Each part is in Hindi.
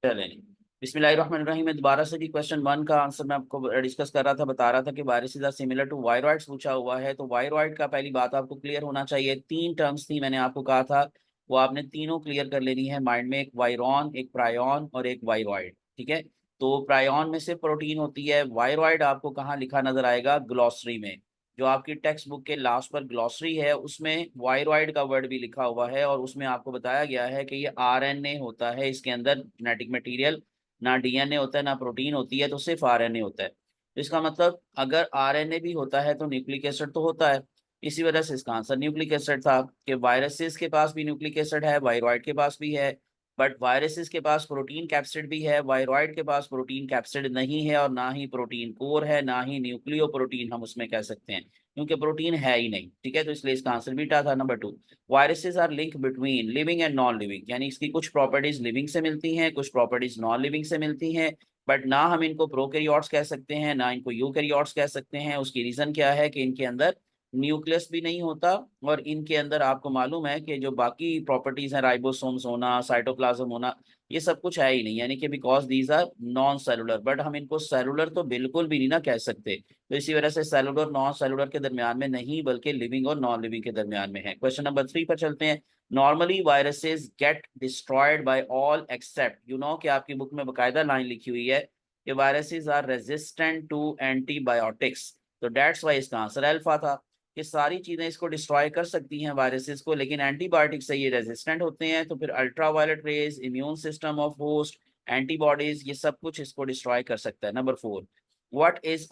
चलें जी। बिस्मिल्लाहिर्रहमानिर्रहीम में दोबारा से भी क्वेश्चन वन का आंसर मैं आपको डिस्कस कर रहा था, बता रहा था कि viruses are similar to viroids पूछा हुआ है। तो वायरॉइड का पहली बात आपको क्लियर होना चाहिए, तीन टर्म्स थी मैंने आपको कहा था, वो आपने तीनों क्लियर कर लेनी है माइंड में। एक वायरॉन, एक प्रायॉन और एक वायरॉइड। ठीक है। तो प्रायॉन में से प्रोटीन होती है, वायरॉइड आपको कहाँ लिखा नजर आएगा? ग्लॉसरी में। जो आपकी टेक्स्ट बुक के लास्ट पर ग्लॉसरी है उसमें वायरॉइड का वर्ड भी लिखा हुआ है, और उसमें आपको बताया गया है कि ये आरएनए होता है, इसके अंदर जेनेटिक मटेरियल, ना डीएनए होता है ना प्रोटीन होती है, तो सिर्फ आरएनए होता है। तो इसका मतलब अगर आरएनए भी होता है तो न्यूक्लिक एसिड तो होता है। इसी वजह से इसका आंसर न्यूक्लिक एसिड था कि वायरसेस के पास भी न्यूक्लिक एसिड है, वायरॉइड के पास भी है। बट वायरसेस के पास प्रोटीन कैप्सिड भी है, वायरॉइड के पास प्रोटीन कैप्सिड नहीं है, और ना ही प्रोटीन कोर है, ना ही न्यूक्लियो प्रोटीन हम उसमें कह सकते हैं, क्योंकि प्रोटीन है ही नहीं। ठीक है, तो इसलिए इसका आंसर बीटा था। Number two, viruses are link between living and non living, यानी इसकी कुछ प्रॉपर्टीज लिविंग से मिलती हैं, कुछ प्रॉपर्टीज नॉन लिविंग से मिलती हैं। बट ना हम इनको प्रोकैरियोट्स कह सकते हैं, ना इनको यूकैरियोट्स कह सकते हैं। उसकी रीजन क्या है कि इनके अंदर न्यूक्लियस भी नहीं होता, और इनके अंदर आपको मालूम है कि जो बाकी प्रॉपर्टीज हैं, राइबोसोम्स होना, साइटोप्लाज्म होना, ये सब कुछ है ही नहीं, यानी कि because these are non cellular. But हम इनको सेलुलर तो बिल्कुल भी नहीं ना कह सकते। तो इसी वजह से सेलुलर नॉन सेलुलर के दरमियान में नहीं, बल्कि लिविंग और नॉन लिविंग के दरमियान में है। क्वेश्चन नंबर थ्री पर चलते हैं। Normally viruses get destroyed by all except, you know कि आपकी बुक में बकायदा लाइन लिखी हुई है कि viruses are resistant to antibiotics. तो डेट्स वाई इसका आंसर अल्फा था, कि सारी चीजें इसको डिस्ट्रॉय कर सकती हैं वायरसेस को, लेकिन एंटीबायोटिक से ये रेजिस्टेंट होते हैं। तो फिर ultraviolet rays, immune system of host, antibodies, ये सब कुछ इसको डिस्ट्रॉय कर सकता है। Number four, what is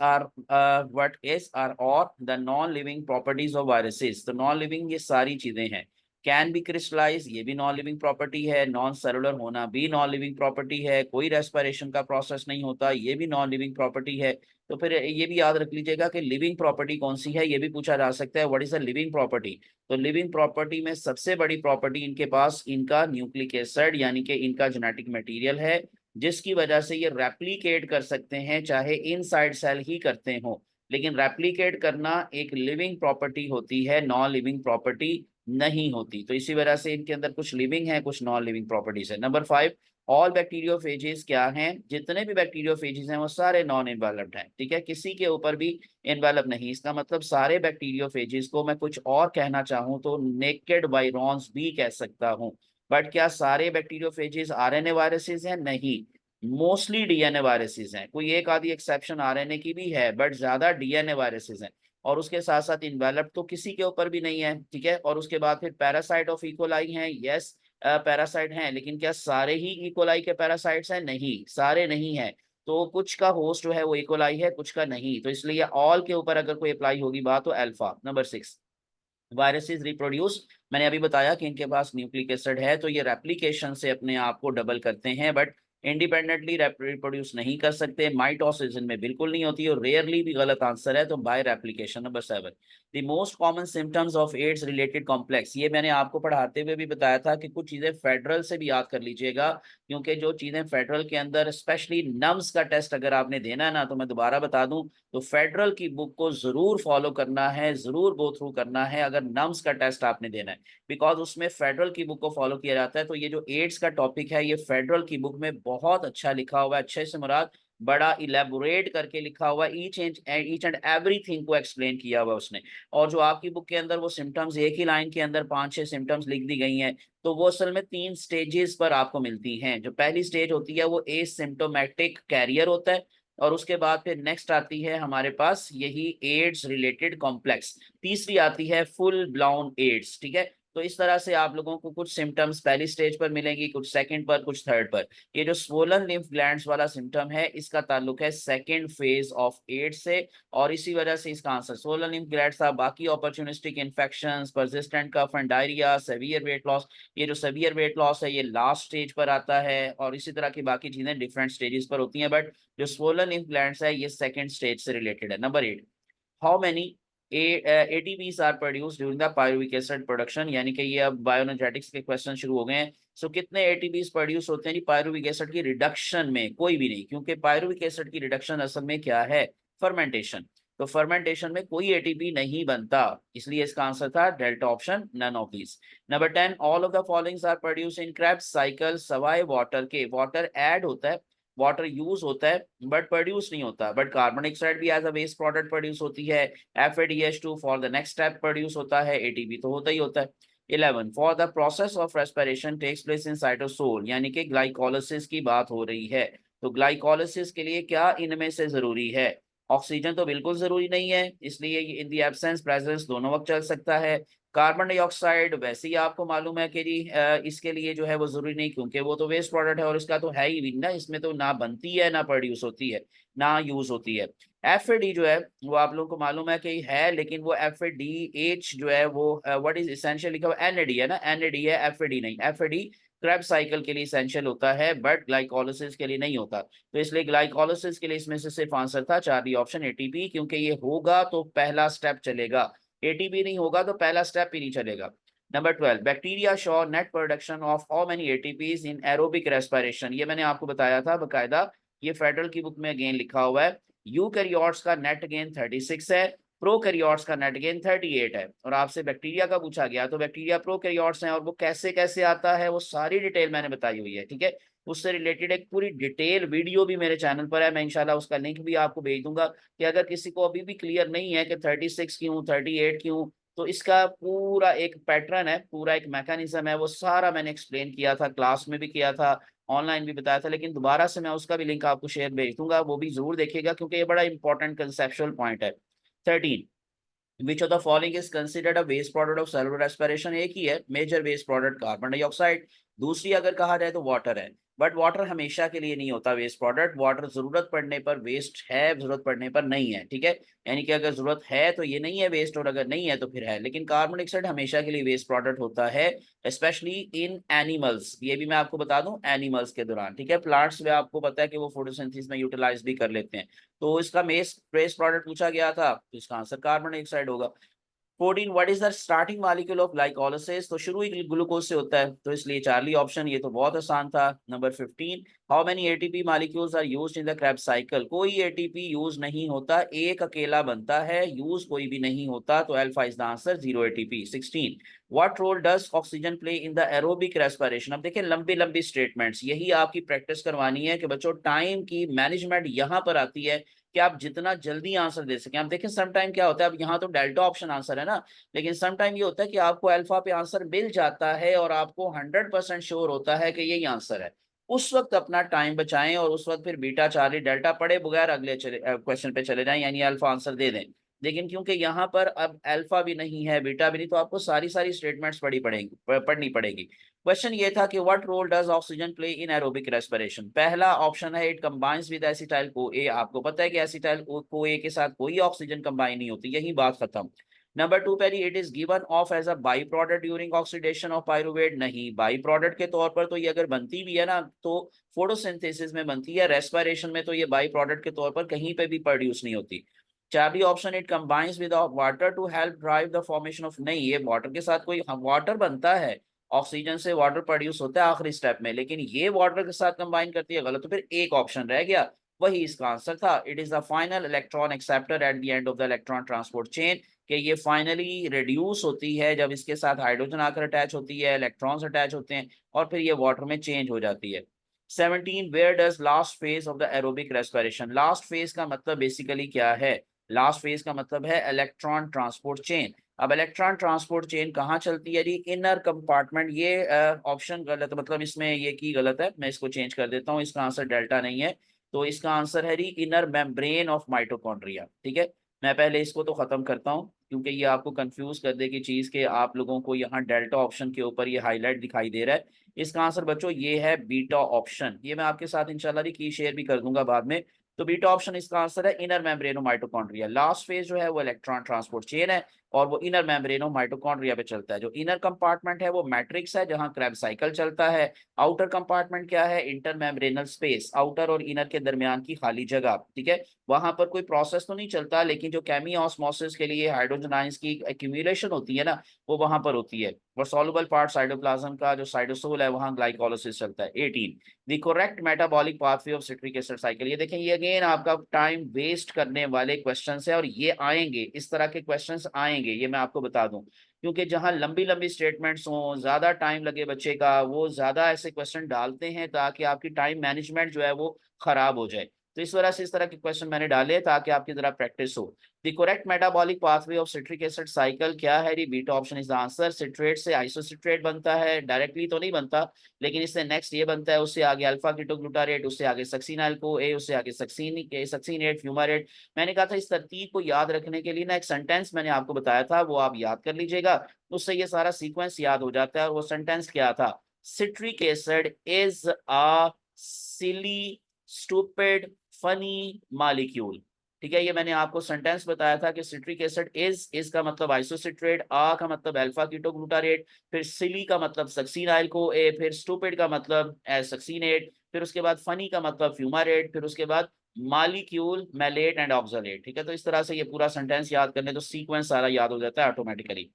our or the non living properties of viruses? तो नॉन लिविंग ये सारी चीजें हैं। कैन बी क्रिस्टलाइज, ये भी नॉन लिविंग प्रॉपर्टी है। नॉन सेलुलर होना भी नॉन लिविंग प्रॉपर्टी है। कोई रेस्पिरेशन का प्रोसेस नहीं होता, ये भी नॉन लिविंग प्रॉपर्टी है। तो फिर ये भी याद रख लीजिएगा कि लिविंग प्रॉपर्टी कौन सी है, ये भी पूछा जा सकता है। What is a living property? तो लिविंग प्रॉपर्टी में सबसे बड़ी प्रॉपर्टी इनके पास इनका न्यूक्लिक एसिड, यानी कि इनका जेनेटिक मटेरियल है, जिसकी वजह से ये रेप्लिकेट कर सकते हैं, चाहे इनसाइड सेल ही करते हो। लेकिन रेप्लिकेट करना एक लिविंग प्रॉपर्टी होती है, नॉन लिविंग प्रॉपर्टी नहीं होती। तो इसी वजह से इनके अंदर कुछ लिविंग है, कुछ नॉन लिविंग प्रॉपर्टीज है। नंबर फाइव, ऑल बैक्टीरियोफेजेस क्या हैं? जितने भी बैक्टीरियोफेजेस हैं वो सारे नॉन इन्वेलप्ड हैं। ठीक है, किसी के ऊपर भी इन्वेलप नहीं। इसका मतलब सारे बैक्टीरियोफेजेस को मैं कुछ और कहना चाहूँ तो नेकेड वायरॉन्स भी कह सकता हूँ। बट क्या सारे बैक्टीरियोफेजेस आरएनए वायरसेस हैं? नहीं, मोस्टली डीएनए वायरसेस हैं। कोई एक आधी एक्सेप्शन आरएनए की भी है, बट ज्यादा डीएनए वायरसेस हैं। और उसके साथ साथ इन्वेलप तो किसी के ऊपर भी नहीं है। ठीक है, और उसके बाद फिर पैरासाइट ऑफ इकोलाई हैं। यस, पैरासाइट हैं, लेकिन क्या सारे ही इकोलाई के पैरासाइट्स हैं? नहीं, सारे नहीं है। तो कुछ का होस्ट जो है वो इकोलाई है, कुछ का नहीं। तो इसलिए ऑल के ऊपर अगर कोई अप्लाई होगी बात तो alpha. Number six, viruses reproduce, मैंने अभी बताया कि इनके पास न्यूक्लिक एसिड है, तो ये रेप्लिकेशन से अपने आप को डबल करते हैं, बट इंडिपेंडेंटली रिप्रोड्यूस नहीं कर सकते। माइटोसिस इनमें बिल्कुल नहीं होती, और रेयरली भी गलत आंसर है, तो by replication. Number seven, the most common symptoms of AIDS related complex, ये मैंने आपको पढ़ाते हुए भी बताया था कि कुछ चीजें फेडरल से भी याद कर लीजिएगा, क्योंकि जो चीजें फेडरल के अंदर, स्पेशली नम्स का टेस्ट अगर आपने देना है ना, तो मैं दोबारा बता दूं, तो फेडरल की बुक को जरूर फॉलो करना है, जरूर गो थ्रू करना है अगर नम्स का टेस्ट आपने देना है, बिकॉज उसमें फेडरल की बुक को फॉलो किया जाता है। तो ये जो एड्स का टॉपिक है, ये फेडरल की बुक में बहुत अच्छा लिखा हुआ है, अच्छे से मुराद बड़ा इलेबोरेट करके लिखा हुआ है, ईच एंड एवरीथिंग को एक्सप्लेन किया हुआ है उसने। और जो आपकी बुक के अंदर वो सिम्टम्स एक ही लाइन के अंदर पांच छह सिम्टम्स लिख दी गई हैं, तो वो असल में तीन स्टेजेस पर आपको मिलती हैं। जो पहली स्टेज होती है वो एसिम्प्टोमेटिक कैरियर होता है, और उसके बाद फिर नेक्स्ट आती है हमारे पास यही एड्स रिलेटेड कॉम्प्लेक्स, तीसरी आती है फुल ब्लाउन एड्स। ठीक है, तो इस तरह से आप लोगों को कुछ सिम्टम्स पहली स्टेज पर मिलेंगी, कुछ सेकंड पर, कुछ थर्ड पर। ये जो स्वोलन लिम्फ ग्लैंड्स वाला सिम्टम है, इसका ताल्लुक है सेकंड फेज ऑफ एड्स से, और इसी वजह से इसका आंसर स्वोलन लिम्फ ग्लैंड्स था। बाकी opportunistic infections, persistent cough and diarrhoea, severe weight loss, ये जो सेवियर वेट लॉस है ये लास्ट स्टेज पर आता है, और इसी तरह की बाकी चीजें डिफरेंट स्टेजेस पर होती हैं, बट जो स्वोलन लिम्फ ग्लैंड्स है ये सेकंड स्टेज से रिलेटेड है। Number eight, how many ATPs are produce during the pyruvic acid production, यानी कि ये अब बायोएनर्जेटिक्स के क्वेश्चन शुरू हो गए हैं। सो कितने एटीपीज प्रोड्यूस होते हैं जी पायरुविक एसिड की रिडक्शन में? कोई भी नहीं, क्योंकि पायरुविक एसिड की रिडक्शन असल में क्या है? फर्मेंटेशन। तो फर्मेंटेशन में कोई एटीपी नहीं बनता, इसलिए इसका आंसर था delta option, none of these. Number 10, all of the followings are produce in Krebs cycle सवाए वाटर के। वाटर ऐड होता है, वाटर यूज होता है बट प्रोड्यूस नहीं होता, बट कार्बन डाइऑक्साइड भी as a waste product produce होती है। FADH2 for the next step produce होता है, एटीपी तो होता ही होता है। 11, for the process of respiration takes place in cytosol, यानी कि ग्लाइकोलिसिस की बात हो रही है। तो ग्लाइकोलिसिस के लिए क्या इनमें से जरूरी है? ऑक्सीजन तो बिल्कुल जरूरी नहीं है, इसलिए इन दी एब्सेंस प्रेजेंस दोनों वक्त चल सकता है। कार्बन डाइऑक्साइड वैसे ही आपको मालूम है कि जी इसके लिए जो है वो जरूरी नहीं, क्योंकि वो तो वेस्ट प्रोडक्ट है और इसका तो है ही नहीं ना, इसमें तो ना बनती है ना प्रोड्यूस होती है ना यूज होती है। FAD जो है वो आप लोगों को मालूम है कि है, लेकिन वो FADH जो है वो व्हाट इज इसेंशियल लिखा हुआ NAD है ना, NAD है, FAD नहीं। FAD क्रैब साइकिल के लिए इसेंशियल होता है बट ग्लाइकोलिसिस के लिए नहीं होता, तो इसलिए ग्लाइकोलिसिस के लिए इसमें से सिर्फ आंसर था 4 ऑप्शन ATP, क्योंकि ये होगा तो पहला स्टेप चलेगा, ATP नहीं होगा तो पहला स्टेप ही नहीं चलेगा। Number 12, bacteria show net production of how many ATPs in aerobic respiration, ये मैंने आपको बताया था बकायदा, ये फेडरल की बुक में अगेन लिखा हुआ है। यूकैरियोट्स का नेट गेन 36 है, प्रोकैरियोट्स का नेट गेन 38 है। और आपसे बैक्टीरिया का पूछा गया तो बैक्टीरिया प्रोकैरियोट्स हैं, और वो कैसे कैसे आता है वो सारी डिटेल मैंने बताई हुई है, ठीक है। उससे रिलेटेड एक पूरी डिटेल वीडियो भी मेरे चैनल पर है, मैं इंशाल्लाह उसका लिंक भी आपको भेज दूंगा, कि अगर किसी को अभी भी क्लियर नहीं है कि 36 क्यों 38 क्यों, तो इसका पूरा एक पैटर्न है, पूरा एक मैकेनिज्म है, वो सारा मैंने एक्सप्लेन किया था, क्लास में भी किया था, ऑनलाइन भी बताया था, लेकिन दोबारा से मैं उसका भी लिंक आपको शेयर भेज दूंगा, वो भी जरूर देखिएगा क्योंकि ये बड़ा इंपॉर्टेंट कंसेप्चुअल पॉइंट है। 13, which of the following is considered a waste product of cellular respiration, एक ही है major waste product carbon dioxide, दूसरी अगर कहा जाए तो वाटर है, बट वाटर हमेशा के लिए नहीं होता वेस्ट प्रोडक्ट, वाटर जरूरत पड़ने पर वेस्ट है, जरूरत पड़ने पर नहीं है, ठीक है। यानी कि अगर जरूरत है तो ये नहीं है वेस्ट, और अगर नहीं है तो फिर है, लेकिन कार्बन डाइऑक्साइड हमेशा के लिए वेस्ट प्रोडक्ट होता है, स्पेशली इन एनिमल्स, ये भी मैं आपको बता दूं एनिमल्स के दौरान, ठीक है। प्लांट्स में आपको पता है कि वो फोटोसिंथेसिस में यूटिलाइज भी कर लेते हैं, तो इसका वेस्ट प्रोडक्ट पूछा गया था तो इसका आंसर कार्बन डाइऑक्साइड होगा। 14, what is the starting molecule of glycolysis, तो शुरू ही ग्लूकोज से होता है, तो इसलिए चार्ली ऑप्शन, ये तो बहुत आसान था। Number 15, how many ATP molecules are used in the Krebs cycle, कोई एटीपी यूज नहीं होता, एक अकेला बनता है, यूज कोई भी नहीं होता, तो alpha is the answer, 0 ATP। 16, what role does oxygen play in the aerobic respiration, अब देखिए लंबी लंबी स्टेटमेंट्स, यही आपकी प्रैक्टिस करवानी है कि बच्चों टाइम की मैनेजमेंट यहाँ पर आती है कि आप जितना जल्दी आंसर दे सकें। आप देखें सम टाइम क्या होता है, अब यहाँ तो डेल्टा ऑप्शन आंसर है ना, लेकिन सम टाइम ये होता है कि आपको अल्फा पे आंसर मिल जाता है और आपको 100% श्योर होता है कि यही आंसर है, उस वक्त अपना टाइम बचाएं और उस वक्त फिर बीटा चार्ली डेल्टा पढ़े बगैर अगले क्वेश्चन पे चले जाएं, यानी अल्फा आंसर दे दें। लेकिन क्योंकि यहाँ पर अब अल्फा भी नहीं है बीटा भी नहीं, तो आपको सारी सारी स्टेटमेंट्स पढ़नी पड़ेगी। क्वेश्चन ये था कि what role does oxygen play in aerobic respiration, पहला ऑप्शन है it combines with acetyl co A, आपको पता है कि एसिटाइल को ए के साथ कोई ऑक्सीजन कंबाइन नहीं होती, यही बात खत्म। नंबर 2 पे it is given off as a by product during oxidation of pyruvate, नहीं, बाई प्रोडक्ट के तौर पर तो ये अगर बनती भी है ना तो फोटोसिंथेसिस में बनती है, रेस्पिरेशन में तो ये बाई प्रोडक्ट के तौर पर कहीं पे भी प्रोड्यूस नहीं होती। चाबी option it combines with water to help drive the formation of, नहीं, ये वाटर के साथ कोई, वाटर बनता है, ऑक्सीजन से वाटर प्रोड्यूस होता है आखिरी स्टेप में, लेकिन ये वाटर के साथ कंबाइन करती है, गलत, तो फिर एक ऑप्शन रह गया, वही इसका आंसर था। It is the final electron acceptor at the end of the electron transport chain, कि ये फाइनली रिड्यूस होती है जब इसके साथ हाइड्रोजन आकर अटैच होती है, इलेक्ट्रॉन्स अटैच होते हैं और फिर ये वाटर में चेंज हो जाती है। 17, where does last phase of the aerobic respiration, last phase का मतलब बेसिकली क्या है, लास्ट फेज का मतलब है इलेक्ट्रॉन ट्रांसपोर्ट चेन। अब इलेक्ट्रॉन ट्रांसपोर्ट चेन कहाँ चलती है जी, इनर कंपार्टमेंट, ये ऑप्शन गलत, मतलब इसमें ये की गलत है, मैं इसको चेंज कर देता हूँ, इसका आंसर डेल्टा नहीं है, तो इसका आंसर है जी इनर मेम्ब्रेन ऑफ माइटोकॉन्ड्रिया, ठीक है। मैं पहले इसको तो खत्म करता हूँ क्योंकि ये आपको कंफ्यूज कर देगी चीज के, आप लोगों को यहाँ डेल्टा ऑप्शन के ऊपर ये हाईलाइट दिखाई दे रहा है, इसका आंसर बच्चों ये है बीटा ऑप्शन, ये मैं आपके साथ इंशाल्लाह की शेयर भी कर दूंगा बाद में। तो बीटा ऑप्शन इसका आंसर है inner membrane of mitochondria, last phase जो है वो इलेक्ट्रॉन ट्रांसपोर्ट चेन है, और वो इनर मेम्ब्रेन ऑफ माइटोकॉन्ड्रिया पे चलता है। जो इनर कंपार्टमेंट है वो मैट्रिक्स है जहां क्रेब्स साइकिल चलता है। आउटर कंपार्टमेंट क्या है? इंटर मेम्ब्रेनल स्पेस, आउटर और इनर के दरमियान की खाली जगह, ठीक है। वहां पर कोई प्रोसेस तो नहीं चलता, लेकिन जो केमी ऑस्मोसिस के लिए हाइड्रोजन आयंस की एक्यूमुलेशन होती है ना, वो वहां पर होती है। और सॉल्युबल पार्ट साइटोप्लाज्म का जो साइटोसोल है वहां ग्लाइकोलाइसिस चलता है। 18 the correct metabolic pathway of citric acid cycle. ये देखें, ये अगेन आपका टाइम वेस्ट करने वाले क्वेश्चंस है, और ये आएंगे, इस तरह के क्वेश्चंस आएंगे, ये मैं आपको बता दूं। क्योंकि जहां लंबी लंबी स्टेटमेंट्स हों, ज्यादा टाइम लगे बच्चे का, वो ज्यादा ऐसे क्वेश्चन डालते हैं ताकि आपकी टाइम मैनेजमेंट जो है वो खराब हो जाए। तो इस वजह से इस तरह के क्वेश्चन मैंने डाले ताकि आपकी जरा प्रैक्टिस हो। The correct metabolic pathway of citric acid cycle क्या है? Beta option is the answer. Citrate से आइसोसिट्रेट बनता है, डायरेक्टली तो नहीं बनता, लेकिन इससे नेक्स्ट ये बनता है, उससे आगे अल्फा कीटोग्लूटारेट, उससे आगे सक्सीनाइल को ए, उससे आगे सक्सीनेट फ्यूमारेट। मैंने कहा था इस तरतीब को याद रखने के लिए ना एक सेंटेंस मैंने आपको बताया था, वो आप याद कर लीजिएगा, उससे ये सारा सीक्वेंस याद हो जाता है। और वो सेंटेंस क्या था? Citric acid is a silly stupid funny molecule. ठीक है, ये मैंने आपको सेंटेंस बताया था कि सिट्रिक एसिड इज का मतलब आइसोसिट्रेट, आ का मतलब अल्फा कीटोग्लूटारेट, फिर सिली का मतलब सक्सीनाइल को ए, फिर स्टूपिड का मतलब सक्सीनेट, फिर उसके बाद फनी का मतलब फ्यूमारेट, फिर उसके बाद मालिक्यूल मैलेट एंड ऑक्सलेट। ठीक है, तो इस तरह से ये पूरा सेंटेंस याद करने तो सीक्वेंस सारा याद हो जाता है automatically.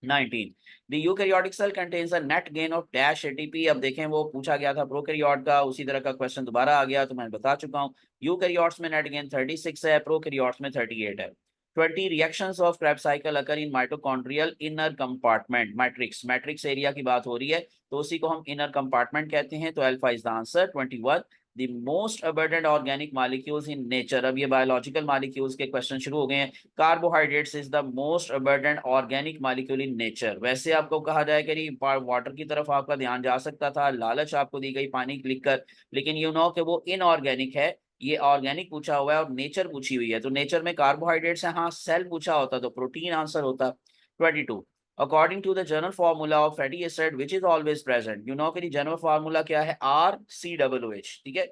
19 the eukaryotic cell contains a net gain of dash ATP. अब देखें, वो पूछा गया था प्रोकैरियोट का, उसी तरह का क्वेश्चन दोबारा आ गया, तो मैं बता चुका हूं। यूकैरियोट्स में नेट गेन 36 है, प्रोकैरियोट्स में 38 है। 20 reactions of Krebs cycle occur in mitochondrial inner compartment matrix. Matrix area की बात हो रही है, तो उसी को हम इनर कंपार्टमेंट कहते हैं। तो alpha is the answer. 21 the most abundant organic molecules in nature. अब ये बायोलॉजिकल मॉलिक्यूल्स के क्वेश्चन शुरू हो गए हैं। Carbohydrates is the most abundant organic molecule in nature. वैसे आपको कहा जाए कि वाटर की तरफ आपका ध्यान जा सकता था, लालच आपको दी गई पानी क्लिक कर, लेकिन यू नो कि वो इनऑर्गेनिक है। ये ऑर्गेनिक पूछा हुआ है और नेचर पूछी हुई है, तो नेचर में कार्बोहाइड्रेट्स है, हाँ सेल पूछा होता तो प्रोटीन आंसर होता। 22 according to the general formula of fatty acid which is always present. You know कि जनरल फार्मूला क्या है? RCOOH। ठीक है,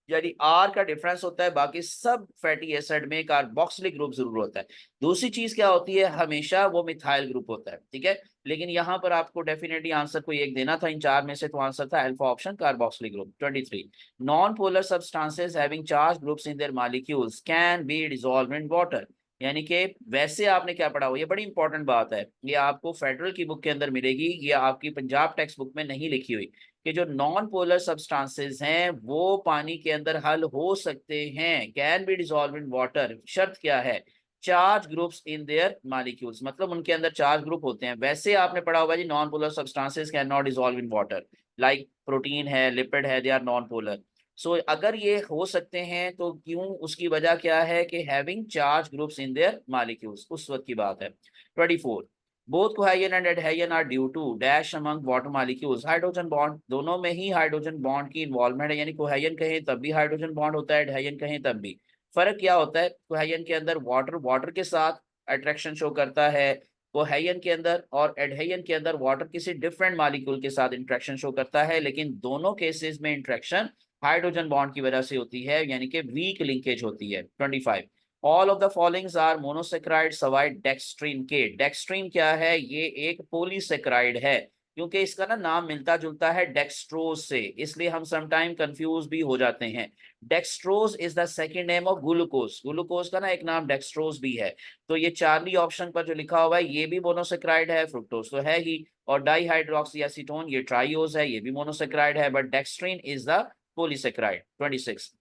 यानी आर का डिफरेंस होता है, बाकी सब फैटी एसिड में कार्बोक्सिलिक ग्रुप जरूर होता है। दूसरी चीज क्या होती है? हमेशा वो मिथाइल ग्रुप होता है। ठीक है, लेकिन यहाँ पर आपको डेफिनेटली आंसर कोई एक देना था इन चार में से, तो आंसर था alpha option carboxylic group. 23 non polar substances having charge groups in their molecules can be dissolved in water. यानी कि वैसे आपने क्या पढ़ा हो, ये बड़ी इंपॉर्टेंट बात है, ये आपको फेडरल की बुक के अंदर मिलेगी, ये आपकी पंजाब टेक्स्ट बुक में नहीं लिखी हुई, कि जो नॉन पोलर सब्सटेंसेस हैं वो पानी के अंदर हल हो सकते हैं, can be dissolve in water. शर्त क्या है? Charge groups in their molecules, मतलब उनके अंदर चार्ज ग्रुप होते हैं। वैसे आपने पढ़ा होगा जी non polar substances can not dissolve in water, like protein है, लिपिड है, they are non polar. So अगर ये हो सकते हैं तो क्यों, उसकी वजह क्या है? कि having charge groups in their molecules, उस वक्त की बात है। 24 both cohesion and adhesion are due to dash among water molecules. Hydrogen bond, दोनों में ही हाइड्रोजन बॉन्ड की इन्वॉल्वमेंट है, यानी कोहेरियन कहें तब भी हाइड्रोजन बॉन्ड होता है, एडहेरियन कहें तब भी। फर्क क्या होता है? कोहेरियन के अंदर वाटर वाटर के साथ अट्रैक्शन शो करता है, कोहेरियन के अंदर और एडहेरियन के अंदर वाटर किसी डिफरेंट मॉलिक्यूल के साथ इंट्रैक्शन शो करता है, लेकिन दोनों केसेस में इंट्रैक्शन हाइड्रोजन बॉन्ड की वजह से होती है, यानी कि वीक लिंकेज होती है। 25 all of the followings are monosaccharide सवाइड डेक्स्ट्रीन के। डेक्स्ट्रीन क्या है? ये एक पोलीसेक्राइड है, क्योंकि इसका ना नाम मिलता जुलता है डेक्सट्रोज से, इसलिए हम समटाइम कंफ्यूज भी हो जाते हैं। Dextrose is the second name of glucose, glucose का ना एक नाम डेक्सट्रोज भी है। तो ये चार्ली ऑप्शन पर जो लिखा हुआ है ये भी मोनोसेक्राइड है, फ्रुक्टोज तो है ही, और डाईहाइड्रोक्सी एसीटोन ये ट्राइओज है, ये भी मोनोसेक्राइड है, but dextrin is the polysaccharide. 26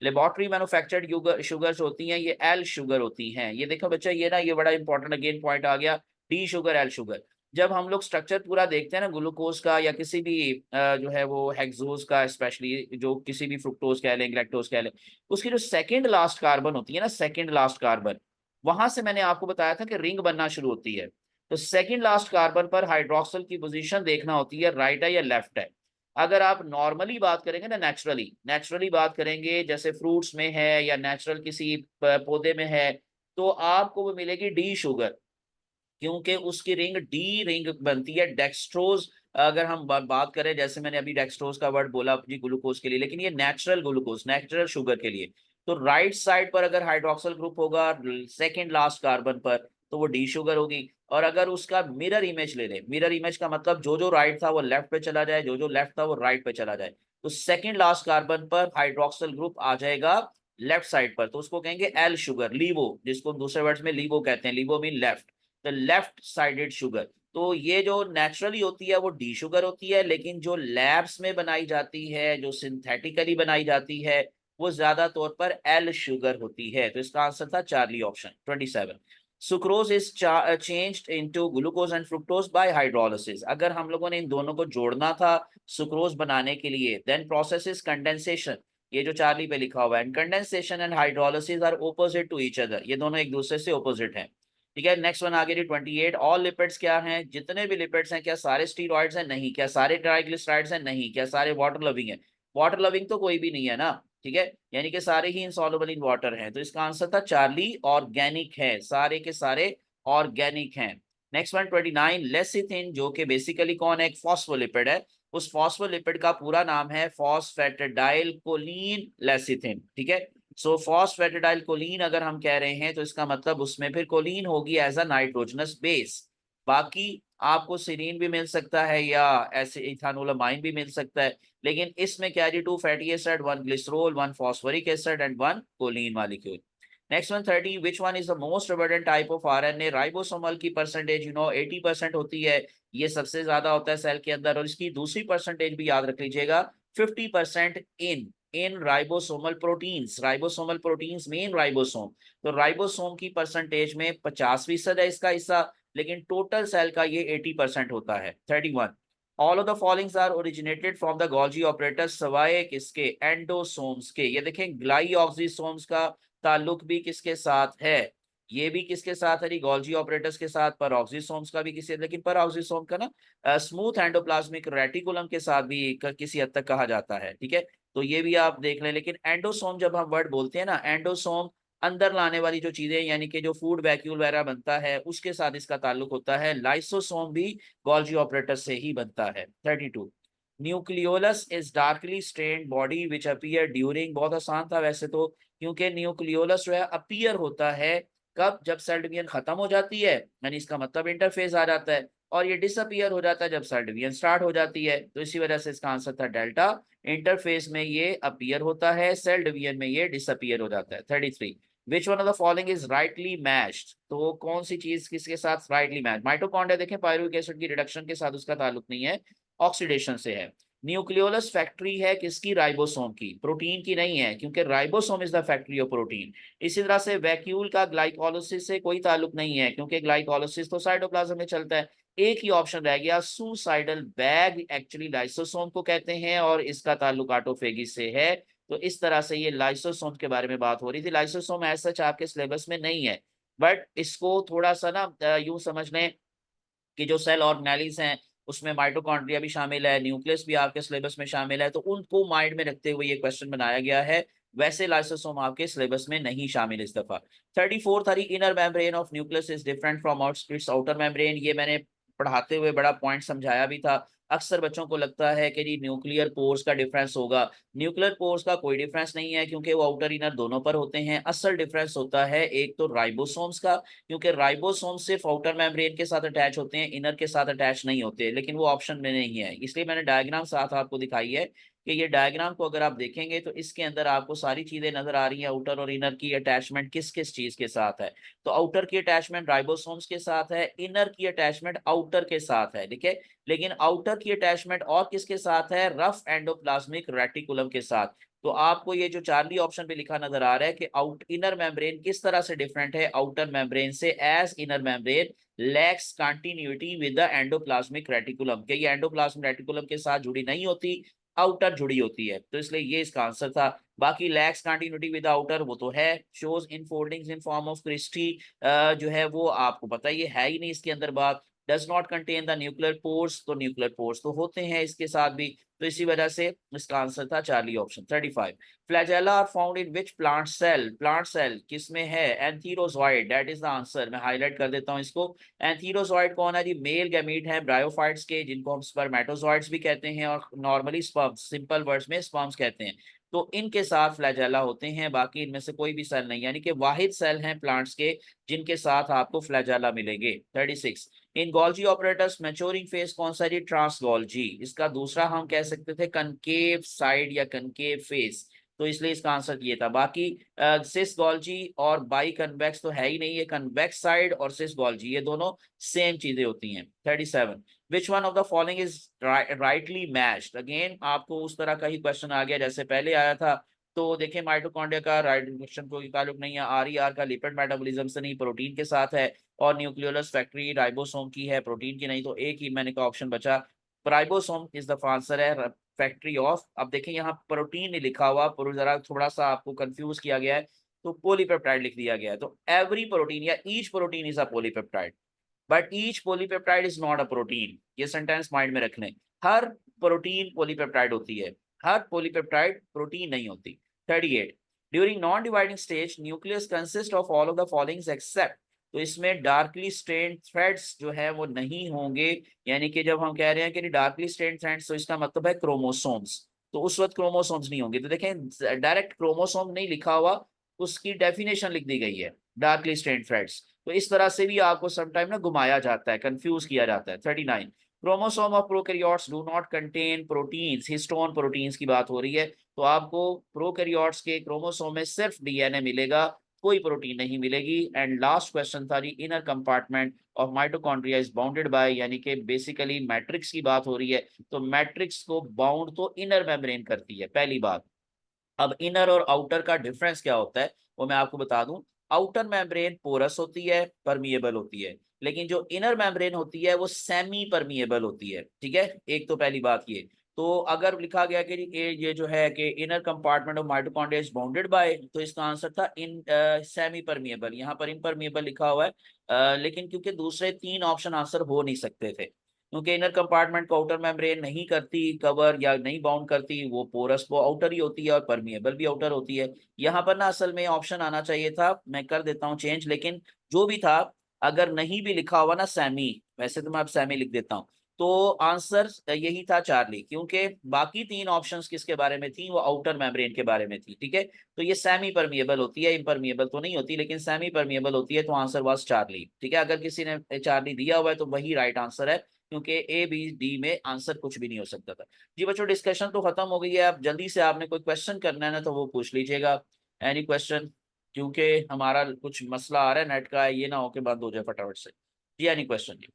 laboratory manufactured sugars होती हैं, ये एल शुगर होती हैं। ये देखो बच्चा, ये ना ये बड़ा इंपॉर्टेंट अगेन पॉइंट आ गया, डी शुगर एल शुगर। जब हम लोग स्ट्रक्चर पूरा देखते हैं ना ग्लूकोज का या किसी भी जो है वो हेक्सोज का, स्पेशली जो किसी भी फ्रुक्टोज कह लें, ग्लैक्टोज कह लें, उसकी जो सेकंड लास्ट कार्बन होती है ना, सेकंड लास्ट कार्बन, वहां से मैंने आपको बताया था कि रिंग बनना शुरू होती है। तो सेकंड लास्ट कार्बन पर हाइड्रोक्सिल की पोजीशन देखना होती है, राइट है या लेफ्ट है। अगर आप नॉर्मली बात करेंगे ना, नेचुरली नेचुरली बात करेंगे, जैसे फ्रूट्स में है या नेचुरल किसी पौधे में है, तो आपको वो मिलेगी डी शुगर, क्योंकि उसकी रिंग डी रिंग बनती है। डेक्सट्रोज अगर हम बात करें, जैसे मैंने अभी डेक्सट्रोज का वर्ड बोला जी ग्लूकोज के लिए, लेकिन ये नेचुरल ग्लूकोज, नेचुरल शुगर के लिए। तो राइट साइड पर अगर हाइड्रोक्सिल ग्रुप होगा सेकेंड लास्ट कार्बन पर, तो वो डी शुगर होगी। और अगर उसका मिरर इमेज ले ले, मिरर इमेज का मतलब जो जो राइट था वो लेफ्ट पे चला जाए, जो जो लेफ्ट था वो राइट पे चला जाए, तो सेकंड लास्ट कार्बन पर हाइड्रोक्सिल ग्रुप आ जाएगा लेफ्ट साइड पर, तो उसको कहेंगे एल शुगर, लीवो, जिसको दूसरे वर्ड्स में लीवो कहते हैं, levo mean left, the left sided sugar. तो ये जो नेचुरली होती है वो डी शुगर होती है, लेकिन जो लैब्स में बनाई जाती है, जो सिंथेटिकली बनाई जाती है, वो ज्यादा तौर पर एल शुगर होती है। तो इसका आंसर था Charlie option 27। Sucrose is changed into glucose and fructose bye hydrolysis. अगर हम लोगों ने इन दोनों को जोड़ना था सुक्रोज बनाने के लिए, देन प्रोसेस इज कंडेंसेशन, ये जो चार्ली पे लिखा हुआ है, condensation and hydrolysis are opposite to each other, ये दोनों एक दूसरे से ऑपोजिट हैं। ठीक है, नेक्स्ट वन आगे 28, ऑल लिपिड्स क्या हैं, जितने भी लिपिड्स हैं क्या सारे स्टीरॉइड्स हैं, नहीं, क्या सारे ट्राइग्लिसराइड्स हैं, नहीं, क्या सारे वाटर लविंग है, वाटर लविंग तो कोई भी नहीं है ना, ठीक है, यानी कि सारे ही इनसॉल्युबल इन वाटर हैं। तो इसका आंसर था चार्ली, ऑर्गेनिक है, सारे के सारे ऑर्गेनिक हैं। नेक्स्ट वन 29, लेसिथिन, जो कि बेसिकली कौन है, एक फॉस्फोलिपिड है, उस फॉस्फोलिपिड का पूरा नाम है फॉस्फेटाइल कोलिन लेसिथिन। ठीक है, सो फॉस्फेटाइल कोलिन अगर हम कह रहे हैं तो इसका मतलब उसमें फिर कोलिन होगी एज अ नाइट्रोजनस बेस। बाकी आपको सीरीन भी मिल सकता है या ऐसे इथानोलामाइन भी मिल सकता है, लेकिन इसमें क्या जी, 2 fatty acid, 1 glycerol, 1 phosphoric acid and 1 choline molecule. Next one 30, which one is the most abundant type of RNA, ribosomal की परसेंटेज 80% होती है, ये सबसे ज्यादा होता है सेल के अंदर, और इसकी दूसरी परसेंटेज भी याद रख लीजिएगा 50% in ribosomal proteins, ribosomal proteins मेन राइबोसोम, तो राइबोसोम की परसेंटेज में 50% है इसका हिस्सा, लेकिन टोटल सेल का ये 80% होता है। 31, all of the followings are originated from the Golgi apparatus, सवाए किसके, एंडोसोम्स के। ये देखें ग्लाइऑक्सिसोम्स का ताल्लुक भी किसके साथ है, ये भी किसके साथ है, गोल्जी ऑपरेटस के साथ, पर ऑक्सिसोम्स का भी किसी, लेकिन पर ऑक्सिसोम का ना स्मूथ एंडोप्लाज्मिक रेटिकुलम के साथ भी किसी हद तक कहा जाता है। ठीक है, तो ये भी आप देख लें। लेकिन एंडोसोम जब हम वर्ड बोलते हैं ना, एंडोसोम अंदर लाने वाली जो चीजें, यानी कि जो फूड वैक्यूल वगैरह बनता है उसके साथ इसका ताल्लुक होता है। लाइसोसोम भी गोल्जी ऑपरेटर से ही बनता है। 32, nucleolus is darkly stained body which appear during, बहुत आसान था वैसे तो, क्योंकि न्यूक्लियोलस जो है अपीयर होता है कब, जब सेल डिवीजन खत्म हो जाती है, यानी इसका मतलब इंटरफेस आ जाता है, और ये डिसअपियर हो जाता है जब सेल डिवीजन स्टार्ट हो जाती है, तो इसी वजह से इसका आंसर था डेल्टा, इंटरफेस में ये अपीयर होता है, सेल डिवीजन में ये डिसअपियर हो जाता है। 33, which one of the following is rightly matched, तो कौन सी चीज किसके साथ राइटली मैच, माइटोकॉन्ड्रिया देखें पायरुविक एसिड की रिडक्शन के साथ उसका ताल्लुक नहीं है, ऑक्सीडेशन से है। न्यूक्लियोलस फैक्ट्री है किसकी, राइबोसोम की, प्रोटीन की नहीं है, क्योंकि ribosome is the factory of protein. इसी तरह से वैक्यूल का ग्लाइकोलिसिस से कोई ताल्लुक नहीं है, क्योंकि ग्लाइकोलिसिस तो साइटोप्लाज्म में चलता है। एक ही ऑप्शन रह गया, सुसाइडल बैग एक्चुअली लाइसोसोम को कहते हैं और इसका ताल्लुक ऑटोफेगी से है। तो इस तरह से ये लाइसोसोम के बारे में बात हो रही थी। लाइसोसोम ऐसा सच आपके सिलेबस में नहीं है, बट इसको थोड़ा सा ना यूं समझ लें कि जो सेल ऑर्गेनेलिस हैं उसमें माइटोकॉन्ड्रिया भी शामिल है, न्यूक्लियस भी आपके सिलेबस में शामिल है, तो उनको माइंड में रखते हुए ये क्वेश्चन बनाया गया है। वैसे लाइसोसोम आपके सिलेबस में नहीं शामिल इस दफा। 34 था, inner membrane of nucleus is different from its outer membrane, ये मैंने पढ़ाते हुए बड़ा पॉइंट समझाया भी था। अक्सर बच्चों को लगता है कि जी न्यूक्लियर पोर्स का डिफरेंस होगा, न्यूक्लियर पोर्स का कोई डिफरेंस नहीं है, क्योंकि वो आउटर इनर दोनों पर होते हैं। असल डिफरेंस होता है एक तो राइबोसोम्स का, क्योंकि राइबोसोम सिर्फ आउटर मेम्ब्रेन के साथ अटैच होते हैं, इनर के साथ अटैच नहीं होते, लेकिन वो ऑप्शन में नहीं है, इसलिए मैंने डायग्राम साथ आपको दिखाई है कि ये डायग्राम को अगर आप देखेंगे तो इसके अंदर आपको सारी चीजें नजर आ रही हैं, आउटर और इनर की अटैचमेंट किस किस चीज के साथ है। तो आउटर की अटैचमेंट राइबोसोम्स के साथ है, इनर की अटैचमेंट आउटर के साथ है, ठीक है, लेकिन आउटर की अटैचमेंट और किसके साथ है, रफ एंडोप्लाज्मिक रेटिकुलम के साथ। तो आपको ये जो चार्ली ऑप्शन पे लिखा नजर आ रहा है कि आउट इनर मेम्ब्रेन किस तरह से डिफरेंट है आउटर मेम्ब्रेन से, as inner membrane lacks continuity with the endoplasmic reticulum, के ये एंडोप्लाज्मिक रेटिकुलम के साथ जुड़ी नहीं होती, आउटर जुड़ी होती है, तो इसलिए ये इसका आंसर था। बाकी लैक्स कंटिन्यूटी विद आउटर वो तो है, shows in foldings in form of cristae जो है वो आपको पता है, ये है ही नहीं इसके अंदर बात। Does not contain the nuclear pores, तो न्यूक्लियर पोर्स तो होते हैं इसके साथ भी, तो इसी वजह से इसका आंसर था Charlie option. 35, flagella are found in which plant cell, plant cell किसमें है, antherozoid, that is the answer. मैं हाईलाइट कर देता हूं इसको, एंथीरोजॉइड कौन है जी, मेल गैमीट है ब्रायोफाइट्स के, जिनको हम स्पर्मेटोजॉइड्स भी कहते हैं और नॉर्मली स्पर्म, सिंपल वर्ड्स में स्पर्म्स कहते हैं। तो इनके साथ फ्लैजेला होते हैं, बाकी इनमें से कोई भी सेल नहीं, यानी कि वाहिद सेल हैं प्लांट्स के जिनके साथ आपको फ्लैजेला मिलेंगे। 36, इन गोल्जी ऑपरेटर्स मैच्योरिंग फेज कौन सा जी? Trans Golgi. इसका दूसरा हम कह सकते थे कनकेव साइड या कनकेव फेस, तो इसलिए इसका आंसर ये था। बाकी सिस गोल्जी और बाई कन्वेक्स तो है ही नहीं, ये कन्वेक्स साइड और सिस गोल्जी ये दोनों सेम चीजें होती हैं। 37, which one of the following is rightly matched? Again आपको उस तरह का ही क्वेश्चन आ गया जैसे पहले आया था। तो देखिए माइटोकॉन्ड्रिया का राइट क्वेश्चन कोई ताल्लुक नहीं है, आर का लिपिड मेटाबॉलिज्म से नहीं, प्रोटीन के साथ है, और न्यूक्लियोलस फैक्ट्री राइबोसोम की है, प्रोटीन की नहीं। तो एक ही मैंने का ऑप्शन बचा, राइबोसोम इज द आंसर है, फैक्ट्री ऑफ। अब देखिए यहाँ प्रोटीन नहीं लिखा हुआ, जरा थोड़ा सा आपको कंफ्यूज किया गया है, तो पॉलीपेप्टाइड लिख दिया गया है। तो एवरी प्रोटीन या each protein is a polypeptide, but each polypeptide is not a protein. ये सेंटेंस माइंड में रख लें, हर प्रोटीन पॉलीपेप्टाइड होती है, हर पॉलीपेप्टाइड प्रोटीन नहीं होती। 38, during non dividing stage nucleus consist of all of the following except, तो इसमें डार्कली स्ट्रेन्ड थ्रेड्स जो है वो नहीं होंगे, यानी कि जब हम कह रहे हैं कि डार्कली स्ट्रेन्ड थ्रेड्स तो इसका मतलब है क्रोमोसोम्स, तो उस वक्त क्रोमोसोम्स नहीं होंगे। तो देखें डायरेक्ट क्रोमोसोम नहीं लिखा हुआ, उसकी डेफिनेशन लिख दी गई है डार्कली स्ट्रेन्ड थ्रेड्स, तो इस तरह से भी आपको समटाइम ना घुमाया जाता है, कंफ्यूज किया जाता है। 39, chromosome of prokaryotes do not contain proteins, histone proteins की बात हो रही है, तो आपको प्रोकैरियोट्स के क्रोमोसोम में सिर्फ डीएनए मिलेगा, कोई प्रोटीन नहीं मिलेगी। एंड लास्ट क्वेश्चन था, inner compartment of mitochondria is bounded by, यानी कि बेसिकली मैट्रिक्स की बात हो रही है, तो मैट्रिक्स को बाउंड तो इनर मेम्ब्रेन करती है, पहली बात। अब इनर और आउटर का डिफरेंस क्या होता है वो मैं आपको बता दूं। आउटर मेम्ब्रेन पोरस होती है, परमिएबल होती है, लेकिन जो इनर मेम्ब्रेन होती है वो सेमी परमिएबल होती है, ठीक है। एक तो पहली बात ये, तो अगर लिखा गया कि ये जो है कि inner compartment of mitochondria is bounded by, तो इसका आंसर था इन सेमी परमिएबल, यहाँ पर इनपरमिएबल लिखा हुआ है। लेकिन क्योंकि दूसरे तीन ऑप्शन आंसर हो नहीं सकते थे, क्योंकि इनर कंपार्टमेंट को आउटर मेम्ब्रेन नहीं करती कवर या नहीं बाउंड करती, वो पोरस वो आउटर ही होती है और परमिएबल भी आउटर होती है। यहाँ पर ना असल में ऑप्शन आना चाहिए था, मैं कर देता हूँ चेंज, लेकिन जो भी था, अगर नहीं भी लिखा हुआ ना सेमी, वैसे तो मैं अब सेमी लिख देता हूँ, तो आंसर यही था चार्ली, क्योंकि बाकी तीन ऑप्शंस किसके बारे में थी, वो आउटर मेम्ब्रेन के बारे में थी, ठीक है। तो ये सेमी परमिएबल होती है, इम्परमिएबल तो नहीं होती, लेकिन सेमी परमिएबल होती है, तो आंसर वाज चार्ली, ठीक है। अगर किसी ने चार्ली दिया हुआ है तो वही राइट आंसर है, क्योंकि ए बी डी में आंसर कुछ भी नहीं हो सकता था। जी बच्चों डिस्कशन तो खत्म हो गई है, अब जल्दी से आपने कोई क्वेश्चन करना है ना तो वो पूछ लीजिएगा, एनी क्वेश्चन, क्योंकि हमारा कुछ मसला आ रहा है नेट का, ये ना हो के बंद हो जाए फटाफट से। जी एनी क्वेश्चन जी।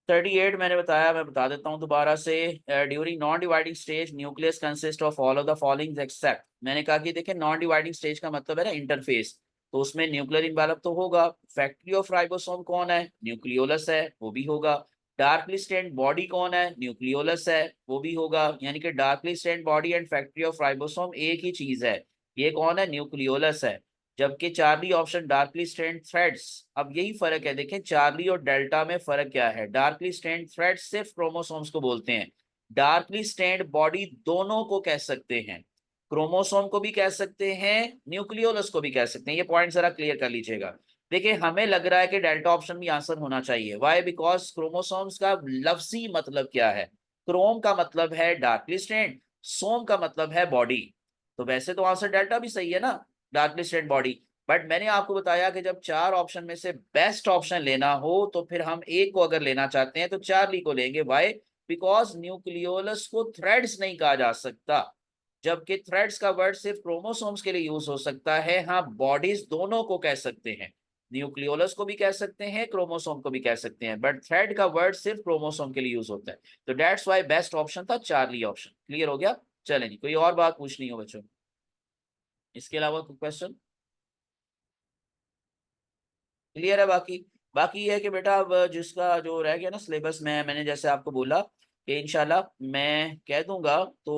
38 मैंने बताया, मैं बता देता हूँ दोबारा से, during non dividing stage nucleus consist of all of the following except, मैंने कहा कि देखिए नॉन डिवाइडिंग स्टेज का मतलब है ना इंटरफेस, तो उसमें न्यूक्लियर इन्वेलप तो होगा, फैक्ट्री ऑफ राइबोसोम कौन है, न्यूक्लियोलस है, वो भी होगा, डार्कली स्टेन्ड बॉडी कौन है, न्यूक्लियोलस है, वो भी होगा, यानी कि darkly stained body and factory of ribosome एक ही चीज है, ये कौन है, न्यूक्लियोलस है। जबकि Charlie option darkly strand threads, अब यही फर्क है, देखें चार्ली और डेल्टा में फर्क क्या है, डार्कली स्ट्रेंड थ्रेड्स सिर्फ क्रोमोसोम्स को बोलते हैं, डार्कली स्ट्रेंड बॉडी दोनों को कह सकते हैं, क्रोमोसोम को भी कह सकते हैं, न्यूक्लियोलस को भी कह सकते हैं, ये पॉइंट जरा क्लियर कर लीजिएगा। देखिए हमें लग रहा है कि डेल्टा ऑप्शन भी आंसर होना चाहिए, वाई, बिकॉज क्रोमोसोम्स का लफ्जी मतलब क्या है, क्रोम का मतलब है डार्कली स्ट्रेंड, सोम का मतलब है बॉडी, तो वैसे तो आंसर डेल्टा भी सही है ना, डार्कली स्ट्रेंड बॉडी। बट मैंने आपको बताया कि जब चार ऑप्शन में से बेस्ट ऑप्शन लेना हो तो फिर हम एक को अगर लेना चाहते हैं तो चार्ली को लेंगे, वाई, बिकॉज न्यूक्लियोलस को थ्रेड्स नहीं कहा जा सकता, जबकि थ्रेड्स का वर्ड सिर्फ क्रोमोसोम्स के लिए यूज हो सकता है, हाँ बॉडीज दोनों को कह सकते हैं, न्यूक्लियोलस को भी कह सकते हैं, क्रोमोसोम को भी कह सकते हैं, बट थ्रेड का वर्ड सिर्फ क्रोमोसोम के लिए यूज होता है, तो दैट्स वाई बेस्ट ऑप्शन था चार्ली ऑप्शन। क्लियर हो गया? चलें जी, कोई और बात पूछनी हो बच्चों, इसके अलावा कोई क्वेश्चन? क्लियर है? बाकी बाकी ये है कि बेटा अब जिसका जो रह गया ना सिलेबस में, मैंने जैसे आपको बोला कि इंशाल्लाह मैं कह दूंगा तो